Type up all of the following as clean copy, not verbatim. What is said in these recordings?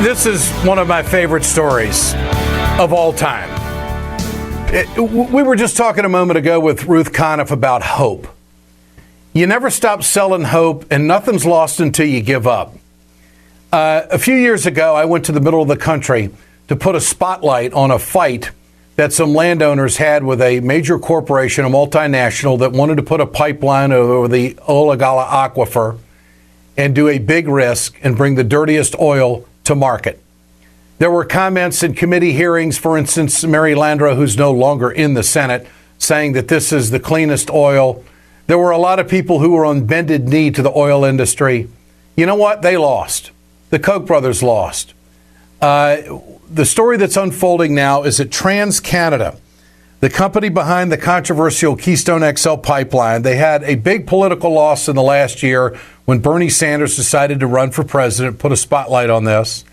This is one of my favorite stories of all time. We were just talking a moment ago with Ruth Conniff about hope. You never stop selling hope, and nothing's lost until you give up. A few years ago, I went to the middle of the country to put a spotlight on a fight that some landowners had with a major corporation, a multinational, that wanted to put a pipeline over the Olagala Aquifer and do a big risk and bring the dirtiest oil to market. There were comments in committee hearings, for instance, Mary Landrieu, who's no longer in the Senate, saying that this is the cleanest oil. There were a lot of people who were on bended knee to the oil industry. You know what? They lost. The Koch brothers lost. The story that's unfolding now is that TransCanada, the company behind the controversial Keystone XL Pipeline, they had a big political loss in the last year when Bernie Sanders decided to run for president, put a spotlight on this,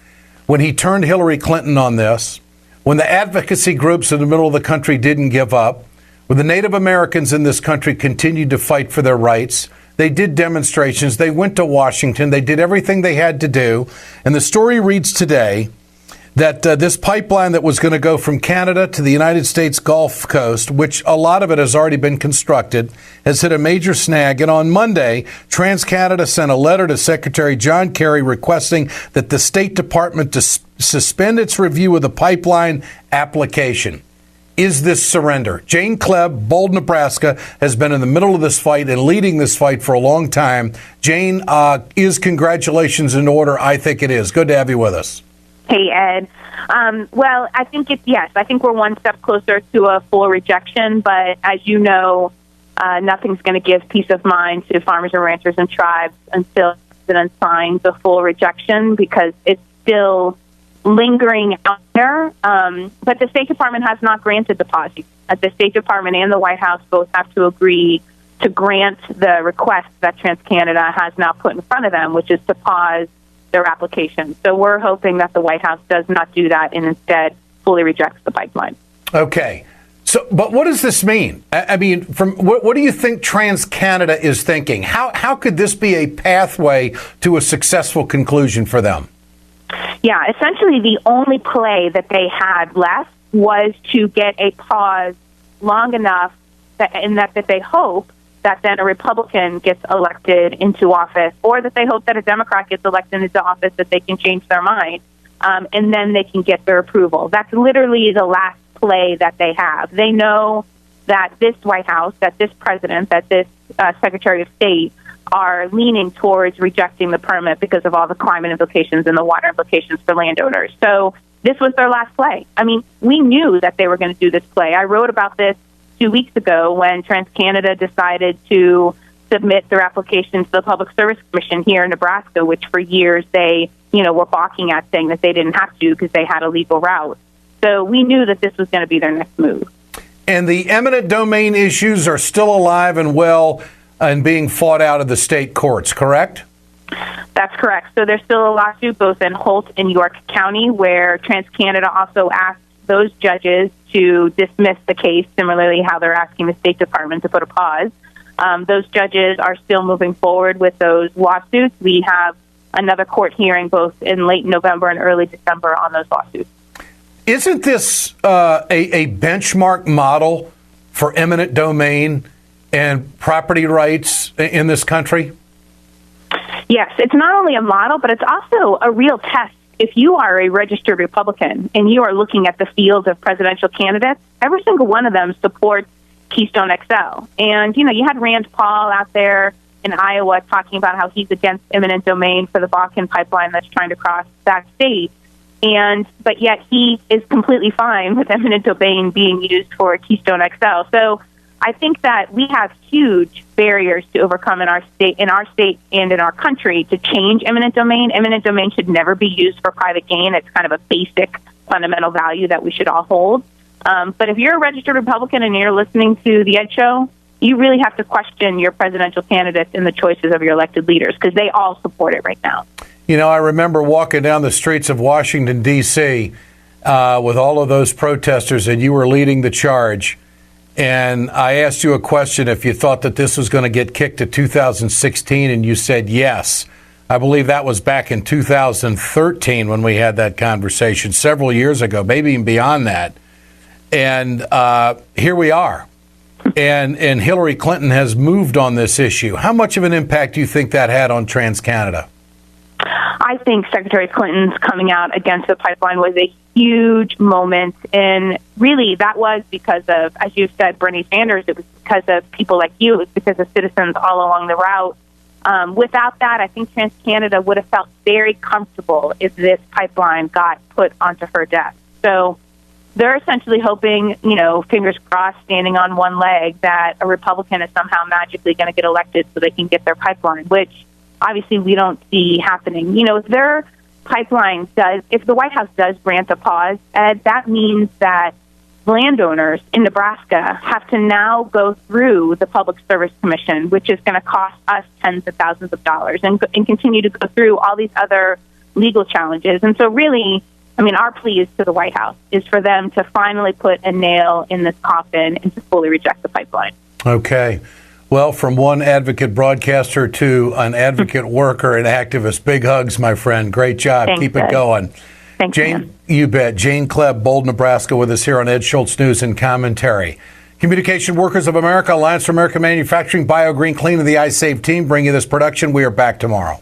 when he turned Hillary Clinton on this, when the advocacy groups in the middle of the country didn't give up, when the Native Americans in this country continued to fight for their rights. They did demonstrations. They went to Washington. They did everything they had to do. And the story reads today that this pipeline that was going to go from Canada to the United States Gulf Coast, which a lot of it has already been constructed, has hit a major snag. And on Monday, TransCanada sent a letter to Secretary John Kerry requesting that the State Department suspend its review of the pipeline application. Is this surrender? Jane Kleeb, Bold, Nebraska, has been in the middle of this fight and leading this fight for a long time. Jane, is congratulations in order? I think it is. Good to have you with us. Hey, Ed. Well, I think yes. I think we're one step closer to a full rejection. But as you know, nothing's going to give peace of mind to farmers and ranchers and tribes until the president signs a full rejection, because it's still lingering out there. But the State Department has not granted the pause. The State Department and the White House both have to agree to grant the request that TransCanada has now put in front of them, which is to pause their application. So we're hoping that the White House does not do that and instead fully rejects the pipeline. Okay. So, but what does this mean? I mean, from what do you think TransCanada is thinking? How could this be a pathway to a successful conclusion for them? Yeah, essentially the only play that they had left was to get a pause long enough that they hope that then a Republican gets elected into office, or that they hope that a Democrat gets elected into office, that they can change their mind, and then they can get their approval. That's literally the last play that they have. They know that this White House, that this president, that this Secretary of State are leaning towards rejecting the permit because of all the climate implications and the water implications for landowners. So this was their last play. I mean, we knew that they were going to do this play. I wrote about this 2 weeks ago when TransCanada decided to submit their application to the Public Service Commission here in Nebraska, which for years they, were balking at, saying that they didn't have to because they had a legal route. So we knew that this was going to be their next move. And the eminent domain issues are still alive and well and being fought out of the state courts, correct? That's correct. So there's still a lawsuit both in Holt and York County where TransCanada also asked those judges to dismiss the case, similarly how they're asking the State Department to put a pause. Those judges are still moving forward with those lawsuits. We have another court hearing both in late November and early December on those lawsuits. Isn't this a benchmark model for eminent domain and property rights in this country? Yes, it's not only a model, but it's also a real test. If you are a registered Republican and you are looking at the field of presidential candidates, every single one of them supports Keystone XL. And, you had Rand Paul out there in Iowa talking about how he's against eminent domain for the Bakken pipeline that's trying to cross that state. But yet he is completely fine with eminent domain being used for Keystone XL. So I think that we have huge barriers to overcome in our state and in our country to change eminent domain. Eminent domain should never be used for private gain. It's kind of a basic fundamental value that we should all hold. But if you're a registered Republican and you're listening to the Ed Show, you really have to question your presidential candidates and the choices of your elected leaders, because they all support it right now. I remember walking down the streets of Washington, D.C. With all of those protesters, and you were leading the charge. And I asked you a question if you thought that this was going to get kicked to 2016, and you said yes. I believe that was back in 2013 when we had that conversation, several years ago, maybe even beyond that. And here we are. And Hillary Clinton has moved on this issue. How much of an impact do you think that had on TransCanada? I think Secretary Clinton's coming out against the pipeline was a huge moment. And really, that was because of, as you said, Bernie Sanders. It was because of people like you. It was because of citizens all along the route. Without that, I think TransCanada would have felt very comfortable if this pipeline got put onto her desk. So they're essentially hoping, fingers crossed, standing on one leg, that a Republican is somehow magically going to get elected so they can get their pipeline, which obviously we don't see happening. If their pipeline if the White House does grant a pause, Ed, that means that landowners in Nebraska have to now go through the Public Service Commission, which is going to cost us tens of thousands of dollars, and continue to go through all these other legal challenges. And so really, our plea is to the White House is for them to finally put a nail in this coffin and to fully reject the pipeline. Okay. Well, from one advocate broadcaster to an advocate worker and activist, big hugs, my friend. Great job. Thanks, Keep it Ed. going. Thanks, Jane, man. you bet. Jane Kleeb, Bold, Nebraska, with us here on Ed Schultz News and Commentary. Communication Workers of America, Alliance for American Manufacturing, BioGreen Clean, and the iSave team bring you this production. We are back tomorrow.